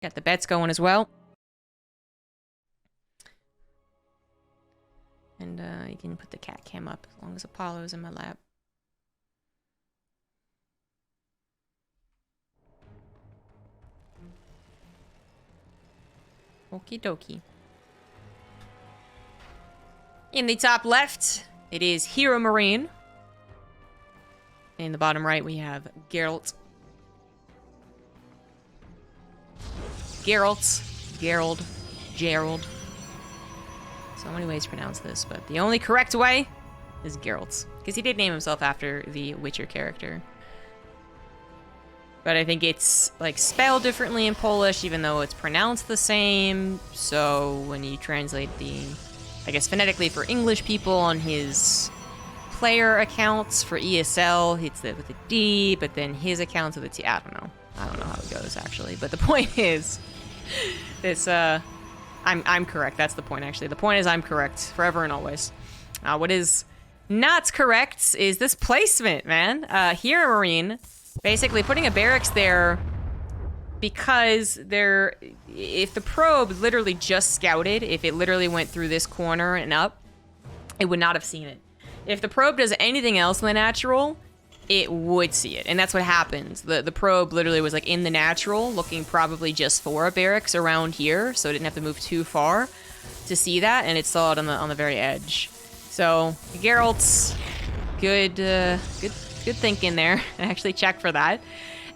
Got the bets going as well. And you can put the cat cam up as long as Apollo's in my lap. Okie dokie. In the top left, it is HeRoMaRinE. In the bottom right, we have Geralt. Geralt. So many ways to pronounce this, but the only correct way is Geralt. Because he did name himself after the Witcher character. But I think it's, like, spelled differently in Polish, even though it's pronounced the same. So when you translate the, I guess, phonetically for English people on his player accounts for ESL, it's with a D, but then his accounts with a T. I don't know how it goes, actually. But the point is, this, I'm correct. That's the point, actually. The point is I'm correct, forever and always. What is not correct is this placement, man. HeRoMaRinE, basically putting a barracks there because if the probe literally just scouted, if it literally went through this corner and up, it would not have seen it. If the probe does anything else in the natural, it would see it. And that's what happens. The probe literally was like in the natural, looking probably just for a barracks around here, so it didn't have to move too far to see that, and it saw it on the very edge. So Geralt's good thinking there. I actually checked for that.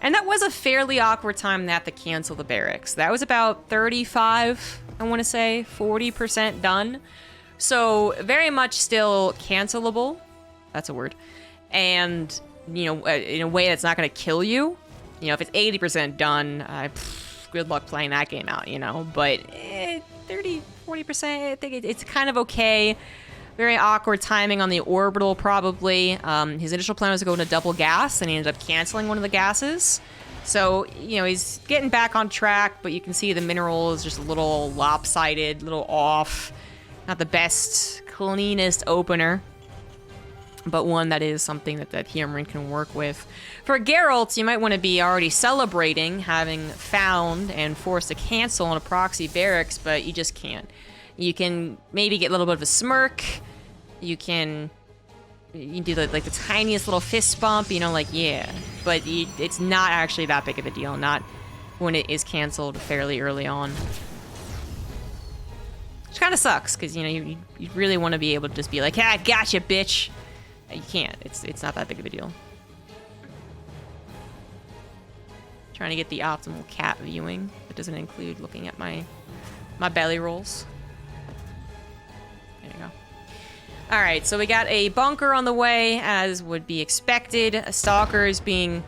And that was a fairly awkward time to have to cancel the barracks. That was about 35, I want to say, 40% done. So very much still cancelable. That's a word. And, you know, in a way that's not going to kill you. You know, if it's 80% done, good luck playing that game out, you know. But 30, 40%, I think it's kind of okay. Very awkward timing on the orbital, probably. His initial plan was to go into double gas, and he ended up canceling one of the gases. So, you know, he's getting back on track, but you can see the mineral is just a little lopsided, a little off. Not the best, cleanest opener, but one that is something that HeRoMaRinE can work with. For Geralt, you might want to be already celebrating having found and forced to cancel on a proxy barracks, but you just can't. You can maybe get a little bit of a smirk. You can do the tiniest little fist bump, you know, like, yeah. But it's not actually that big of a deal, not when it is canceled fairly early on. Which kind of sucks, because, you know, you really want to be able to just be like, ah, gotcha, bitch. You can't. It's not that big of a deal. Trying to get the optimal cat viewing. That doesn't include looking at my belly rolls. There you go. Alright, so we got a bunker on the way, as would be expected. Stalkers being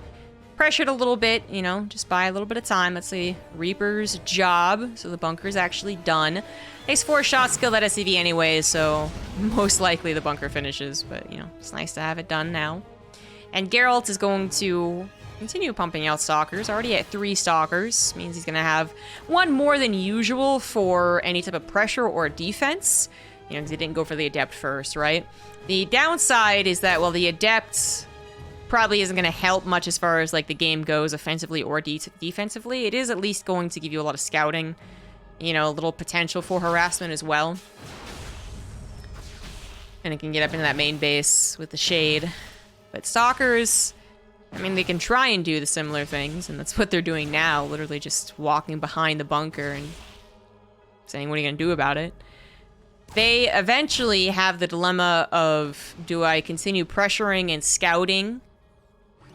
pressured a little bit, you know, just by a little bit of time. That's the Reaper's job, so the bunker's actually done. Takes 4 shots to kill that SCV anyway, so most likely the bunker finishes, but, you know, it's nice to have it done now. And Geralt is going to continue pumping out Stalkers. Already at 3 Stalkers, means he's going to have 1 more than usual for any type of pressure or defense. You know, because he didn't go for the Adept first, right? The downside is that, well, the Adept probably isn't going to help much as far as, like, the game goes offensively or defensively. It is at least going to give you a lot of scouting. You know, a little potential for harassment as well. And it can get up into that main base with the shade. But Stalkers, I mean, they can try and do the similar things, and that's what they're doing now. Literally just walking behind the bunker and saying, what are you going to do about it? They eventually have the dilemma of, do I continue pressuring and scouting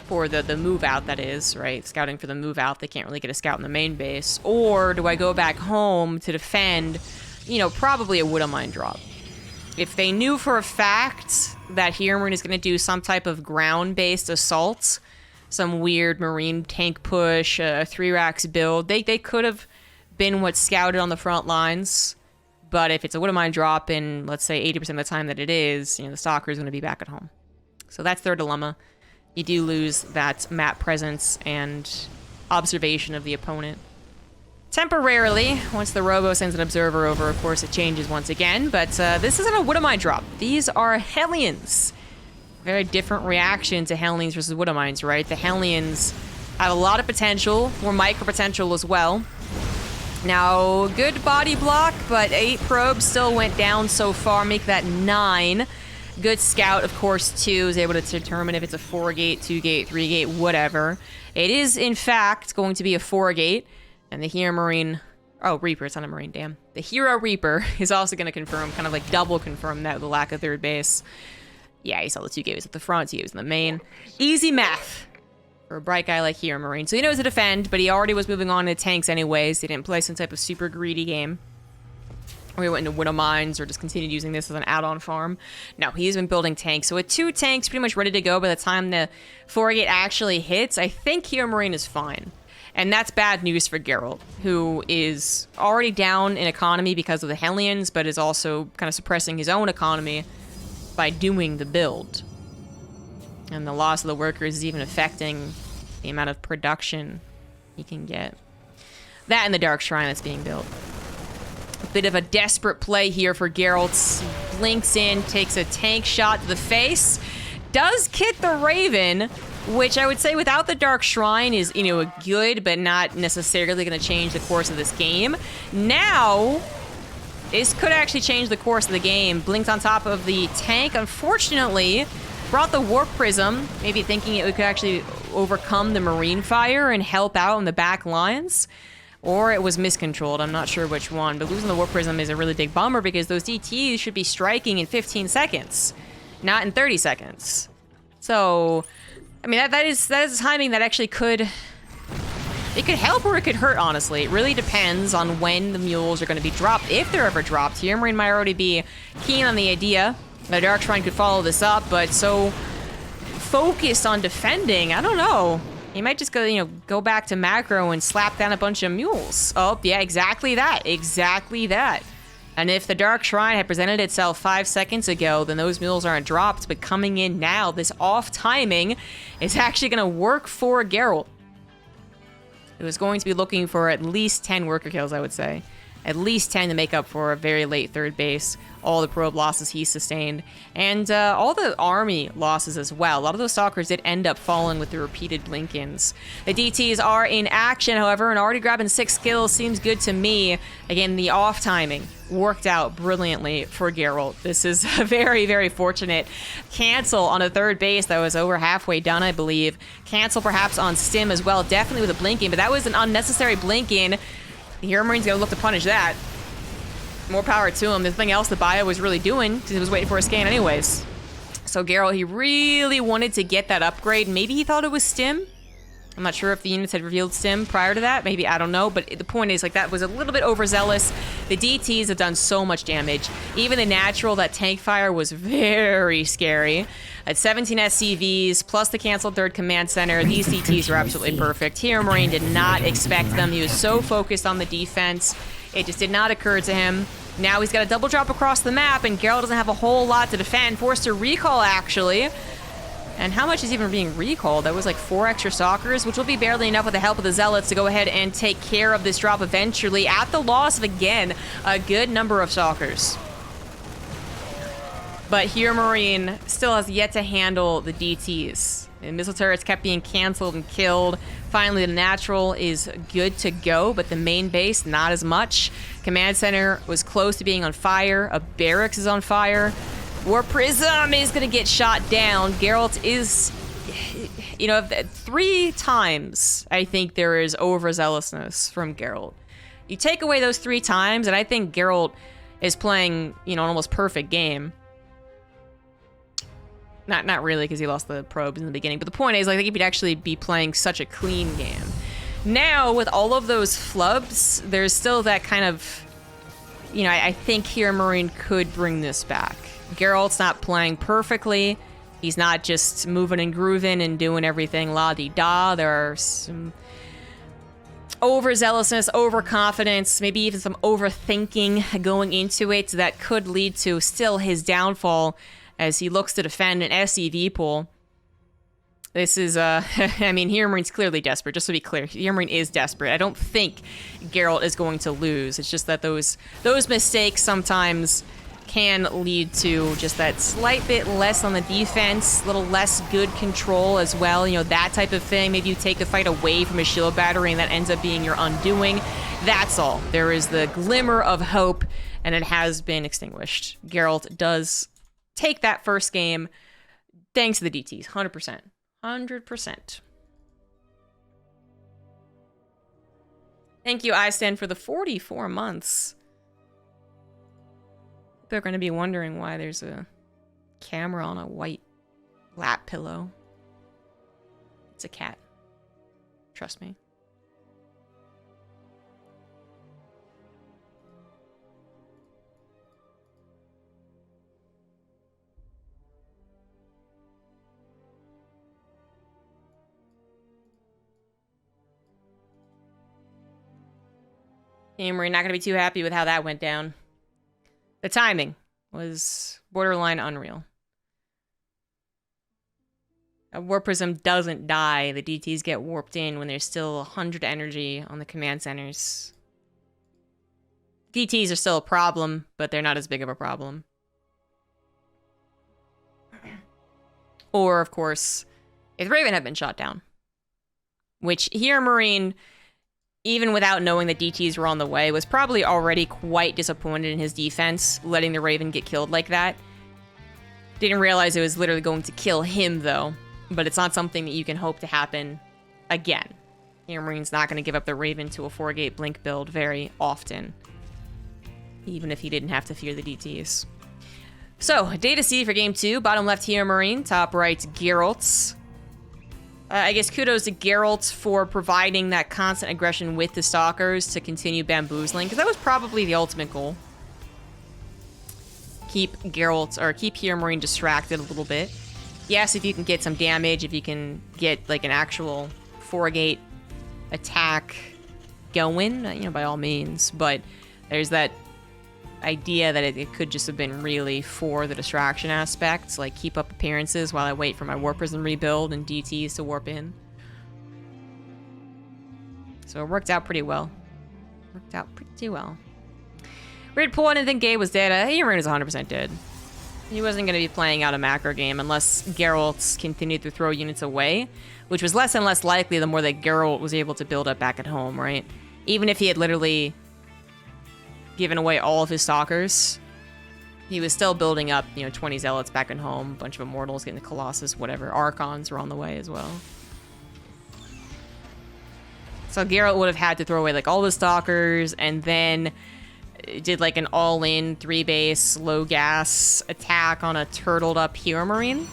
for the move out, that is, right? Scouting for the move out. They can't really get a scout in the main base. Or do I go back home to defend, you know, probably a Wood on Mine drop? If they knew for a fact that HeRoMaRinE is going to do some type of ground-based assault, some weird marine tank push, a 3-racks build, they could have been what's scouted on the front lines. But if it's a Wood on Mine drop in, let's say, 80% of the time that it is, you know, the Stalker is going to be back at home. So that's their dilemma. You do lose that map presence and observation of the opponent. Temporarily, once the Robo sends an observer over, of course, it changes once again. But this isn't a Wood on Mine drop. These are Hellions. Very different reaction to Hellions versus Wood on Mines, right? The Hellions have a lot of potential, more micro potential as well. Now, good body block, but 8 probes still went down so far, make that 9. Good scout, of course, too, is able to determine if it's a 4-gate, 2-gate, 3-gate, whatever. It is, in fact, going to be a 4-gate, and the HeRoMaRinE... Oh, Reaper, it's not a Marine, damn. The HeRoReaper is also going to confirm, kind of like double confirm that the lack of third base. Yeah, you saw the 2-gate was at the front, 2-gate was in the main. Easy math for a bright guy like HeRoMaRinE. So he knows to defend, but he already was moving on to tanks anyways. He didn't play some type of super greedy game, or he went into Widow Mines, or just continued using this as an add-on farm. No, he's been building tanks. So with 2 tanks pretty much ready to go by the time the 4-gate actually hits, I think HeRoMaRinE is fine. And that's bad news for Geralt, who is already down in economy because of the Hellions, but is also kind of suppressing his own economy by doing the build. And the loss of the workers is even affecting the amount of production he can get. That and the Dark Shrine that's being built. A bit of a desperate play here for Geralt. He blinks in, takes a tank shot to the face. Does kit the Raven, which I would say without the Dark Shrine is, you know, good, but not necessarily going to change the course of this game. Now, this could actually change the course of the game. Blinked on top of the tank, unfortunately. Brought the Warp Prism, maybe thinking it could actually overcome the Marine fire and help out in the back lines. Or it was miscontrolled, I'm not sure which one. But losing the Warp Prism is a really big bummer because those DTs should be striking in 15 seconds, not in 30 seconds. So, I mean, that is timing that actually could... It could help or it could hurt, honestly. It really depends on when the mules are going to be dropped, if they're ever dropped. HeRoMaRinE might already be keen on the idea. The Dark Shrine could follow this up, but so focused on defending, I don't know. He might just go, you know, go back to macro and slap down a bunch of mules. Oh, yeah, exactly that. Exactly that. And if the Dark Shrine had presented itself 5 seconds ago, then those mules aren't dropped. But coming in now, this off timing is actually going to work for Geralt. It was going to be looking for at least 10 worker kills, I would say. At least 10 to make up for a very late third base. All the probe losses he sustained. And all the army losses as well. A lot of those stalkers did end up falling with the repeated blink-ins. The DTs are in action, however, and already grabbing 6 kills seems good to me. Again, the off timing worked out brilliantly for Geralt. This is a very, very fortunate cancel on a third base that was over halfway done, I believe. Cancel perhaps on Stim as well, definitely with a blink-in, but that was an unnecessary blink-in. HeRoMaRiNE's gonna look to punish that. More power to him. There's nothing else the bio was really doing because he was waiting for a scan anyways. So Geralt, he really wanted to get that upgrade. Maybe he thought it was Stim. I'm not sure if the units had revealed Stim prior to that. Maybe, I don't know. But the point is, like, that was a little bit overzealous. The DTs have done so much damage. Even the natural, that tank fire was very scary. At 17 SCVs, plus the canceled third command center, these DTs are absolutely perfect. HeRoMaRiNE did not expect them. He was so focused on the defense. It just did not occur to him. Now he's got a double drop across the map, and Geralt doesn't have a whole lot to defend. Forced to recall, actually. And how much is even being recalled? That was like 4 extra stalkers, which will be barely enough with the help of the Zealots to go ahead and take care of this drop eventually, at the loss of, again, a good number of stalkers. But HeRoMaRiNE still has yet to handle the DTs. And missile turrets kept being canceled and killed. Finally, the natural is good to go, but the main base, not as much. Command center was close to being on fire. A barracks is on fire. Warp Prism is going to get shot down. Geralt is, you know, 3 times I think there is overzealousness from Geralt. You take away those 3 times, and I think Geralt is playing, you know, an almost perfect game. Not really, because he lost the probes in the beginning. But the point is, like, I think he'd actually be playing such a clean game. Now, with all of those flubs, there's still that kind of, you know, I think HeRoMaRiNE could bring this back. Geralt's not playing perfectly. He's not just moving and grooving and doing everything la-di-da. There are some overzealousness, overconfidence, maybe even some overthinking going into it that could lead to still his downfall as he looks to defend an SCV pool. This is, I mean, HeRoMaRiNE's clearly desperate, just to be clear. HeRoMaRiNE is desperate. I don't think Geralt is going to lose. It's just that those mistakes sometimes can lead to just that slight bit less on the defense, a little less good control as well. You know, that type of thing. Maybe you take the fight away from a shield battery and that ends up being your undoing. That's all. There is the glimmer of hope, and it has been extinguished. Geralt does take that first game thanks to the DTs. 100%. 100%. Thank you, iStan, for the 44 months. They're going to be wondering why there's a camera on a white lap pillow. It's a cat. Trust me. And we're not going to be too happy with how that went down. The timing was borderline unreal. A Warp Prism doesn't die. The DTs get warped in when there's still 100 energy on the command centers. DTs are still a problem, but they're not as big of a problem. Or, of course, if Raven had been shot down. Which, HeRoMaRinE, even without knowing that DTs were on the way, was probably already quite disappointed in his defense, letting the Raven get killed like that. Didn't realize it was literally going to kill him, though. But it's not something that you can hope to happen again. HeRoMaRiNE's not going to give up the Raven to a 4-gate Blink build very often. Even if he didn't have to fear the DTs. So, data C for Game 2. Bottom left, HeRoMaRinE. Top right, Geralt. I guess kudos to Geralt for providing that constant aggression with the Stalkers to continue bamboozling, because that was probably the ultimate goal. Keep HeRoMaRinE distracted a little bit. Yes, if you can get some damage, if you can get like an actual 4-gate attack going, you know, by all means. But there's that idea that it could just have been really for the distraction aspects, like keep up appearances while I wait for my Warp Prism rebuild and DTs to warp in. So it worked out pretty well. Worked out pretty well. Weird pull, I didn't think Gabe was dead. HeRoMaRinE is 100% dead. He wasn't going to be playing out a macro game unless Geralt continued to throw units away, which was less and less likely the more that Geralt was able to build up back at home, right? Even if he had literally given away all of his Stalkers, he was still building up, you know, 20 Zealots back at home, a bunch of Immortals, getting the Colossus, whatever. Archons were on the way as well. So Geralt would have had to throw away, like, all the Stalkers, and then did, like, an all-in 3-base, low-gas attack on a turtled-up HeRoMaRinE.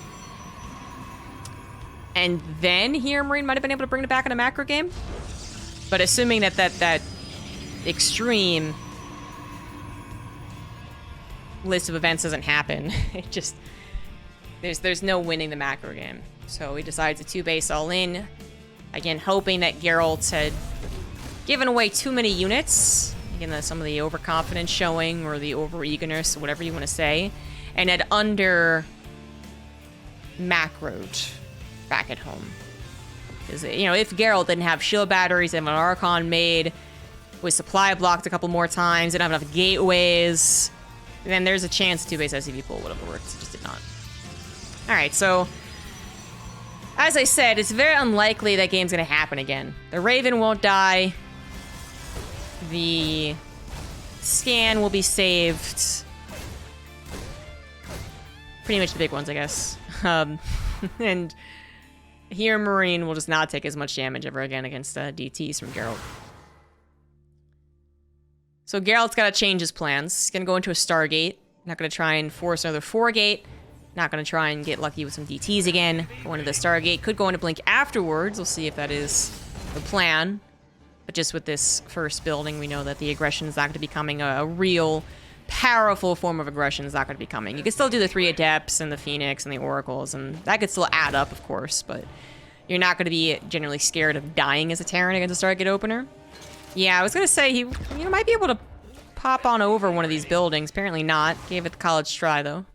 And then HeRoMaRinE might have been able to bring it back in a macro game. But assuming that extreme list of events doesn't happen, it just there's no winning the macro game. So he decides to 2-base all in, again hoping that Geralt had given away too many units, again some of the overconfidence showing or the over-eagerness, whatever you want to say, and had under macroed back at home. Because, you know, if Geralt didn't have shield batteries and an Archon made, was supply blocked a couple more times, didn't have enough gateways, then there's a chance 2-base SCV pull would have worked. It just did not. Alright, so as I said, it's very unlikely that game's going to happen again. The Raven won't die. The scan will be saved. Pretty much the big ones, I guess. And HeRoMaRinE will just not take as much damage ever again against DTs from Geralt. So Geralt's got to change his plans. He's going to go into a Stargate. Not going to try and force another 4-gate. Not going to try and get lucky with some DTs again. Go into the Stargate. Could go into Blink afterwards. We'll see if that is the plan. But just with this first building, we know that the aggression is not going to be coming. A real powerful form of aggression is not going to be coming. You can still do the 3 Adepts and the Phoenix and the Oracles, and that could still add up, of course. But you're not going to be generally scared of dying as a Terran against a Stargate opener. Yeah, I was going to say he might be able to pop on over one of these buildings. Apparently not. Gave it the college try, though.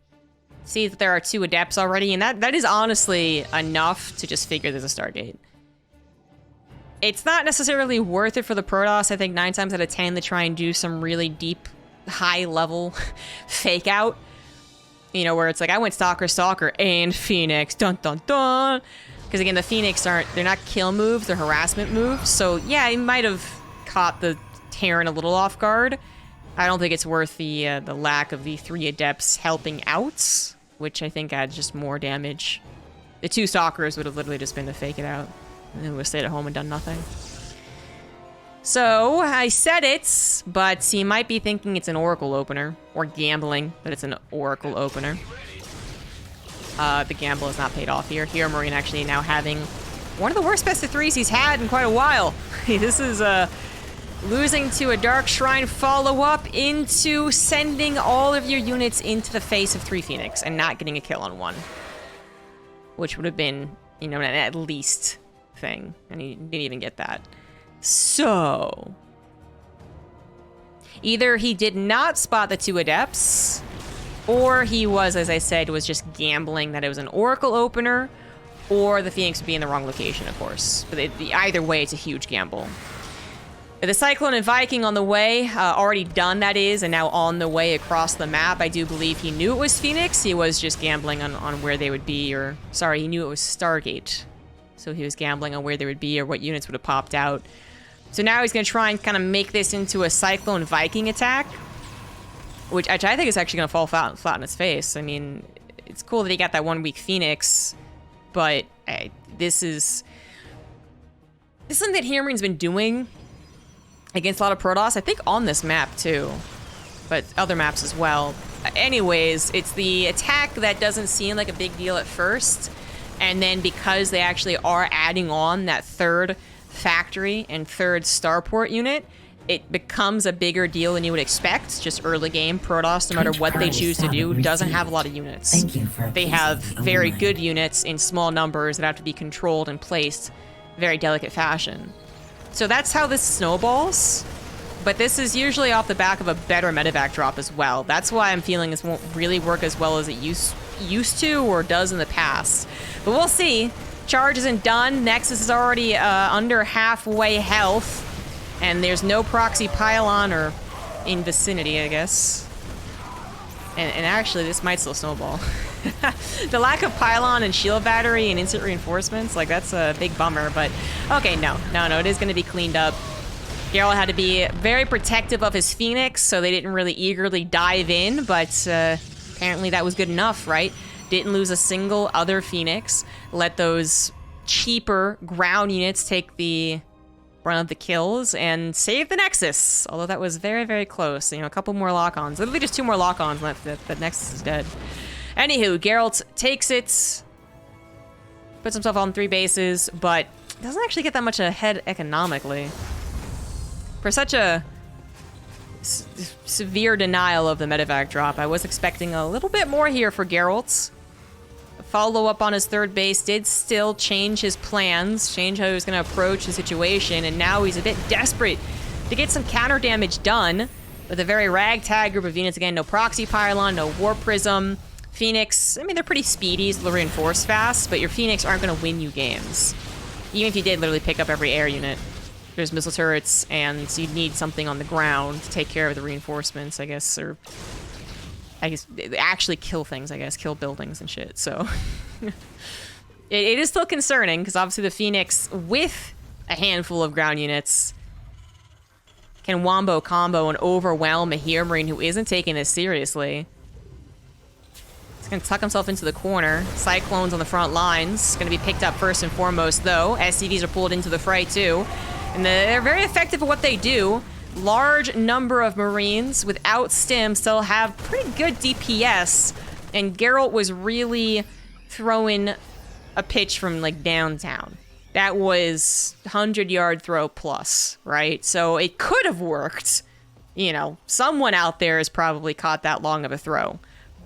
See that there are 2 Adepts already, and that is honestly enough to just figure there's a Stargate. It's not necessarily worth it for the Protoss. I think 9 times out of 10 they try and do some really deep high-level fake out. You know, where it's like, I went Stalker, Stalker, and Phoenix, dun dun dun. Because again, the Phoenix they're not kill moves, they're harassment moves. So yeah, he might have caught the Terran a little off guard. I don't think it's worth the lack of the 3 Adepts helping out, which I think adds just more damage. The 2 Stalkers would have literally just been to fake it out, and then would have stayed at home and done nothing. So, I said it, but he might be thinking it's an Oracle opener, or gambling that it's an Oracle opener. The gamble has not paid off here. HeRoMaRinE actually now having one of the worst best of 3s he's had in quite a while. This is losing to a Dark Shrine follow-up into sending all of your units into the face of 3 Phoenix and not getting a kill on 1. Which would have been, you know, an at least thing. And he didn't even get that. So, either he did not spot the 2 Adepts, or he was, as I said, was just gambling that it was an Oracle opener, or the Phoenix would be in the wrong location, of course. But either way, it's a huge gamble. The Cyclone and Viking on the way, already done that is, and now on the way across the map. I do believe he knew it was Phoenix. He was just gambling on where they would be, or, sorry, he knew it was Stargate. So he was gambling on where they would be or what units would have popped out. So now he's going to try and kind of make this into a Cyclone Viking attack, which I think is actually going to fall flat on its face. I mean, it's cool that he got that 1 weak Phoenix, but this is something that HeRoMaRiNE's been doing against a lot of Protoss, I think on this map too, but other maps as well. Anyways, it's the attack that doesn't seem like a big deal at first, and then because they actually are adding on that 3rd factory and 3rd starport unit, it becomes a bigger deal than you would expect. Just early game, Protoss, no matter what they choose to do, doesn't have a lot of units. They have very good units in small numbers that have to be controlled and placed very delicate fashion. So that's how this snowballs, but this is usually off the back of a better medevac drop as well. That's why I'm feeling this won't really work as well as it used to or does in the past. But we'll see. Charge isn't done. Nexus is already under halfway health, and there's no proxy pylon or in vicinity, I guess. And actually, this might still snowball. The lack of pylon and shield battery and instant reinforcements, like, that's a big bummer, but okay, no, it is going to be cleaned up. Geralt had to be very protective of his Phoenix, so they didn't really eagerly dive in, but apparently that was good enough, right? Didn't lose a single other Phoenix. Let those cheaper ground units take the run of the kills and save the Nexus. Although that was very, very close. You know, a couple more lock-ons. Literally just 2 more lock-ons left. The Nexus is dead. Anywho, Geralt takes it, puts himself on 3 bases, but doesn't actually get that much ahead economically. For such a severe denial of the medevac drop, I was expecting a little bit more here for Geralt. Follow-up on his 3rd base did still change his plans, change how he was going to approach the situation, and now he's a bit desperate to get some counter damage done with a very ragtag group of units. Again, no proxy pylon, no war prism. Phoenix, I mean, they're pretty speedy, so they'll reinforce fast, but your Phoenix aren't going to win you games. Even if you did literally pick up every air unit. There's missile turrets, and so you'd need something on the ground to take care of the reinforcements, I guess, or I guess actually kill things, I guess, kill buildings and shit, so. it is still concerning, because obviously the Phoenix, with a handful of ground units, can wombo combo and overwhelm a HeRoMaRiNE who isn't taking this seriously. He's gonna tuck himself into the corner. Cyclones on the front lines. Gonna be picked up first and foremost, though. SCVs are pulled into the fray, too. And they're very effective at what they do. Large number of Marines without stim still have pretty good DPS. And Geralt was really throwing a pitch from, like, downtown. That was 100-yard throw plus, right? So it could have worked. You know, someone out there has probably caught that long of a throw.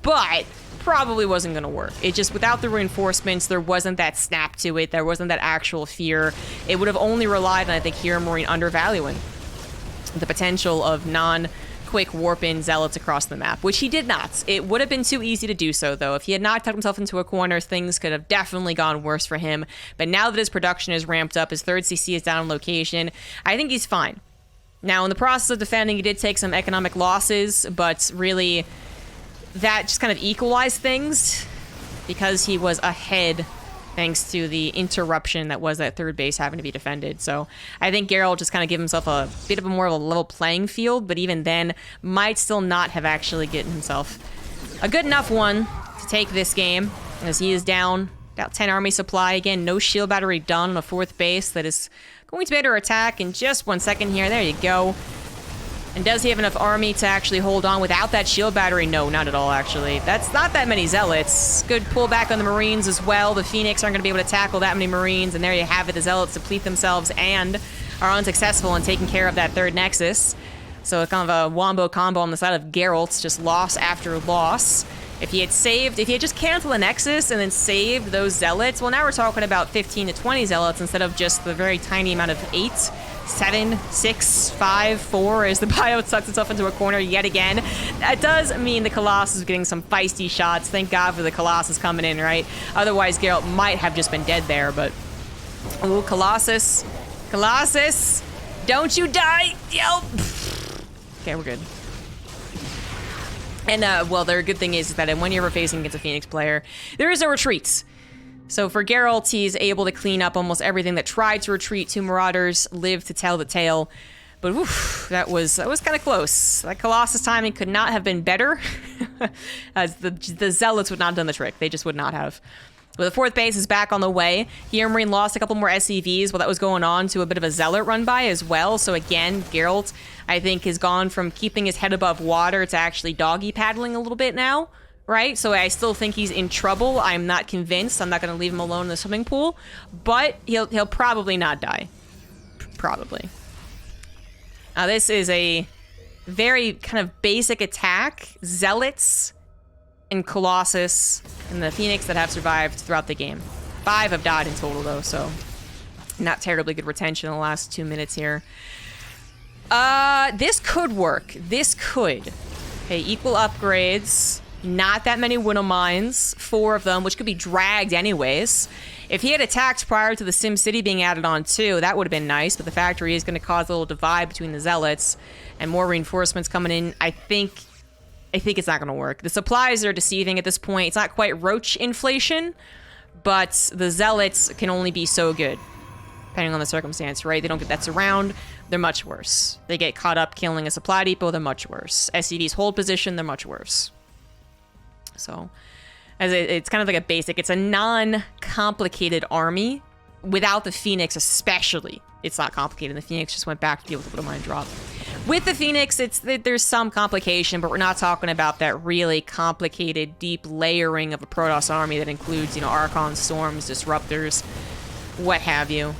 But probably wasn't going to work. It just, without the reinforcements, there wasn't that snap to it. There wasn't that actual fear. It would have only relied on, I think, HeRoMaRiNE undervaluing the potential of non-quick warp-in zealots across the map, which he did not. It would have been too easy to do so, though. If he had not tucked himself into a corner, things could have definitely gone worse for him. But now that his production is ramped up, his 3rd CC is down on location, I think he's fine. Now, in the process of defending, he did take some economic losses, but really, that just kind of equalized things because he was ahead thanks to the interruption that was that third base having to be defended. So I think Geralt just kind of gave himself a bit of a more of a level playing field, but even then, might still not have actually gotten himself a good enough one to take this game, as he is down about 10 army supply. Again, no shield battery done on a fourth base that is going to be able to attack in just 1 second here. There you go. And does he have enough army to actually hold on without that shield battery? No, not at all, actually. That's not that many Zealots. Good pullback on the Marines as well. The Phoenix aren't going to be able to tackle that many Marines, and there you have it. The Zealots deplete themselves and are unsuccessful in taking care of that third Nexus. So it's kind of a wombo combo on the side of Geralt, just loss after loss. If he had just canceled the Nexus and then saved those Zealots, well, now we're talking about 15 to 20 Zealots instead of just the very tiny amount of 8, 7, 6, 5, 4, as the Bio sucks itself into a corner yet again. That does mean the Colossus is getting some feisty shots. Thank God for the Colossus coming in, right? Otherwise, Geralt might have just been dead there, but... Ooh, Colossus. Colossus! Don't you die! Yelp! Okay, we're good. And, well, the good thing is that when you're facing against a Phoenix player, there is a retreat. So for Geralt, he's able to clean up almost everything that tried to retreat. 2 Marauders live to tell the tale. But, oof, that was kind of close. That Colossus timing could not have been better, as the Zealots would not have done the trick. They just would not have. But the fourth base is back on the way. HeRoMaRinE lost a couple more SCVs while that was going on to a bit of a Zealot run by as well. So again, Geralt, I think, has gone from keeping his head above water to actually doggy paddling a little bit now, right? So I still think he's in trouble. I'm not convinced. I'm not going to leave him alone in the swimming pool, but he'll probably not die. Probably. Now this is a very kind of basic attack. Zealots and Colossus and the Phoenix that have survived throughout the game. 5 have died in total, though, so not terribly good retention in the last 2 minutes here. This could work. This could. Okay, equal upgrades. Not that many Widow Mines. 4 of them, which could be dragged anyways. If he had attacked prior to the Sim City being added on too, that would have been nice, but the factory is going to cause a little divide between the Zealots and more reinforcements coming in. I think it's not going to work. The supplies are deceiving at this point. It's not quite roach inflation, but the Zealots can only be so good, depending on the circumstance, right? They don't get that surround, they're much worse. They get caught up killing a supply depot, they're much worse. SCV's hold position, they're much worse. So, it's kind of like a basic, it's a non-complicated army. Without the Phoenix especially, it's not complicated. The Phoenix just went back to deal with the Widow Mine drop. With the Phoenix, there's some complication, but we're not talking about that really complicated, deep layering of a Protoss army that includes, Archons, Storms, Disruptors, what have you.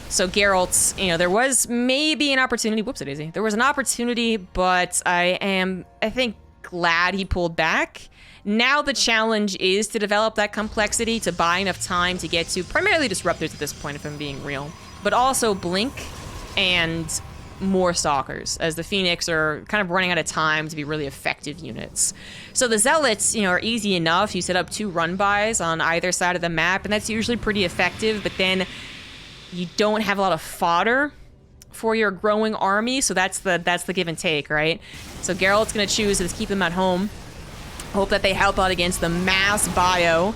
So Geralt's, there was maybe an opportunity. Whoops-a-daisy. There was an opportunity, but I think, glad he pulled back. Now the challenge is to develop that complexity, to buy enough time to get to primarily Disruptors at this point, if I'm being real, but also Blink and more Stalkers, as the Phoenix are kind of running out of time to be really effective units. So the Zealots, are easy enough. You set up 2 run-bys on either side of the map, and that's usually pretty effective, but then you don't have a lot of fodder for your growing army, so that's the give and take, right? So Geralt's going to choose to keep them at home. Hope that they help out against the mass bio,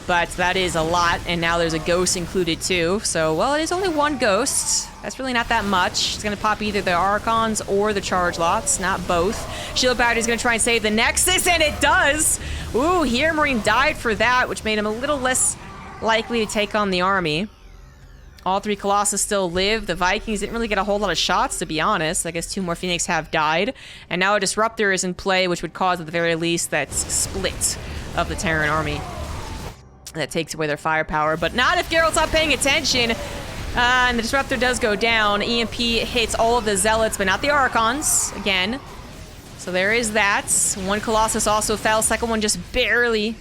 but that is a lot, and now there's a ghost included too. So, well, it is only 1 ghost. That's really not that much. It's going to pop either the Archons or the charge lots, not both. Shield Battery's going to try and save the Nexus, and it does! Ooh, HeRoMaRinE died for that, which made him a little less likely to take on the army. All 3 Colossus still live. The Vikings didn't really get a whole lot of shots, to be honest. I guess 2 more Phoenix have died. And now a Disruptor is in play, which would cause, at the very least, that split of the Terran army. That takes away their firepower, but not if Geralt's not paying attention. And the Disruptor does go down. EMP hits all of the Zealots, but not the Archons, again. So there is that. 1 Colossus also fell. Second one just barely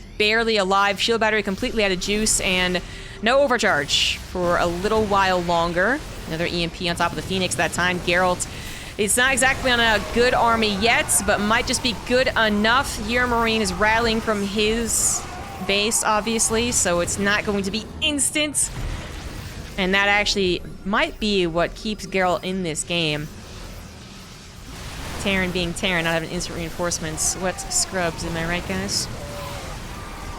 alive. Shield Battery completely out of juice, and no overcharge for a little while longer. Another EMP on top of the Phoenix that time. Geralt, it's not exactly on a good army yet, but might just be good enough. HeRoMaRinE is rallying from his base, obviously, so it's not going to be instant. And that actually might be what keeps Geralt in this game. Terran being Terran, not having instant reinforcements. What scrubs, am I right, guys?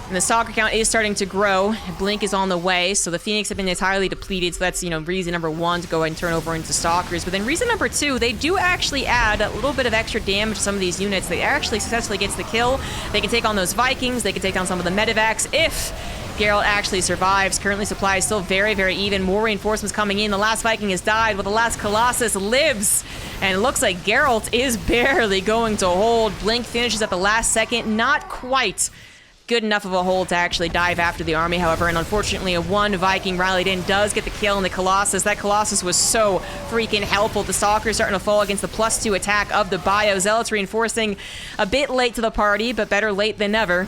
And the stalker count is starting to grow. Blink is on the way, so the Phoenix have been entirely depleted, so that's, you know, reason number one to go ahead and turn over into stalkers. But then reason number two, they do actually add a little bit of extra damage to some of these units. They actually successfully gets the kill. They can take on those Vikings, they can take down some of the medevacs if Geralt actually survives. Currently supply is still very, very even. More reinforcements coming in. The last Viking has died, but the last Colossus lives. And it looks like Geralt is barely going to hold. Blink finishes at the last second. Not quite good enough of a hold to actually dive after the army, however, and unfortunately a one Viking rallied in does get the kill on the Colossus. That Colossus was so freaking helpful. The Stalker's starting to fall against the +2 attack of the Bio. Zealots reinforcing a bit late to the party, but better late than never.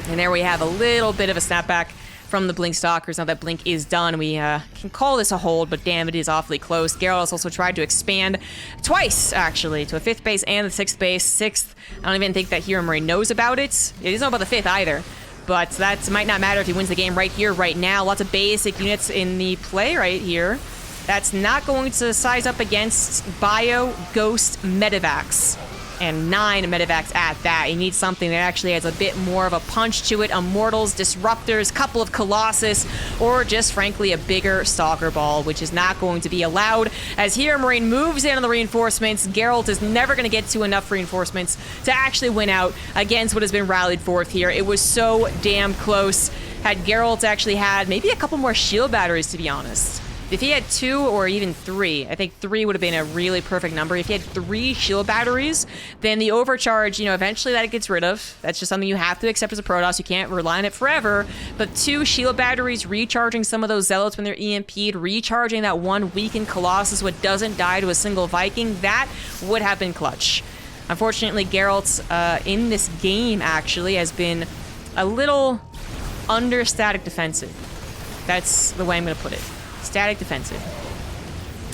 And there we have a little bit of a snapback from the Blink Stalkers. Now that Blink is done, we can call this a hold, but damn, it is awfully close. Geralt has also tried to expand twice, actually, to a 5th base and the 6th base. 6th, I don't even think that HeRoMaRinE knows about it. He doesn't know about the 5th either, but that might not matter if he wins the game right here, right now. Lots of basic units in the play right here. That's not going to size up against Bio, Ghost, Medevacs. And 9 medevacs at that. You need something that actually has a bit more of a punch to it. Immortals, Disruptors, couple of Colossus, or just frankly a bigger Stalker Ball, which is not going to be allowed. As HeRoMaRinE moves in on the reinforcements, Geralt is never going to get to enough reinforcements to actually win out against what has been rallied forth here. It was so damn close. Had Geralt actually had maybe a couple more shield batteries, to be honest. If he had 2 or even 3, I think 3 would have been a really perfect number. If he had 3 shield batteries, then the overcharge, you know, eventually that gets rid of. That's just something you have to accept as a Protoss. You can't rely on it forever. But 2 shield batteries, recharging some of those Zealots when they're EMP'd, recharging that one weakened Colossus what doesn't die to a single Viking, that would have been clutch. Unfortunately, Geralt in this game actually has been a little under static defensive. That's the way I'm going to put it. Static defensive.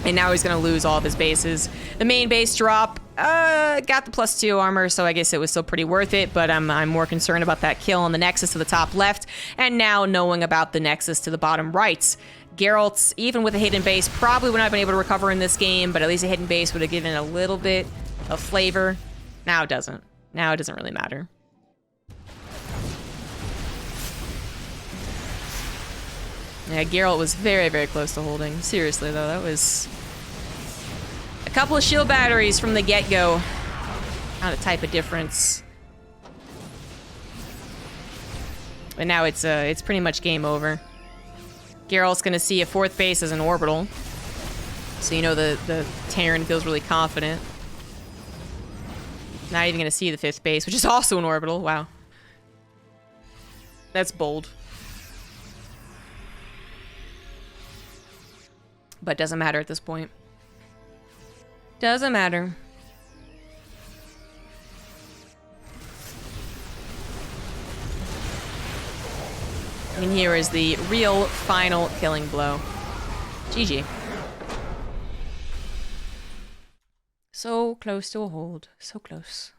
And now he's going to lose all of his bases. The main base drop, got the +2 armor, so I guess it was still pretty worth it, but I'm more concerned about that kill on the Nexus to the top left, and now knowing about the Nexus to the bottom right. Geralt, even with a hidden base, probably would not have been able to recover in this game, but at least a hidden base would have given a little bit of flavor. Now it doesn't. Now it doesn't really matter. Yeah, Geralt was very, very close to holding. Seriously, though, that was a couple of shield batteries from the get-go. Not a type of difference. But now it's pretty much game over. Geralt's gonna see a 4th base as an orbital. So you know the Terran feels really confident. Not even gonna see the 5th base, which is also an orbital. Wow. That's bold. But doesn't matter at this point. Doesn't matter. And here is the real final killing blow. GG. So close to a hold. So close.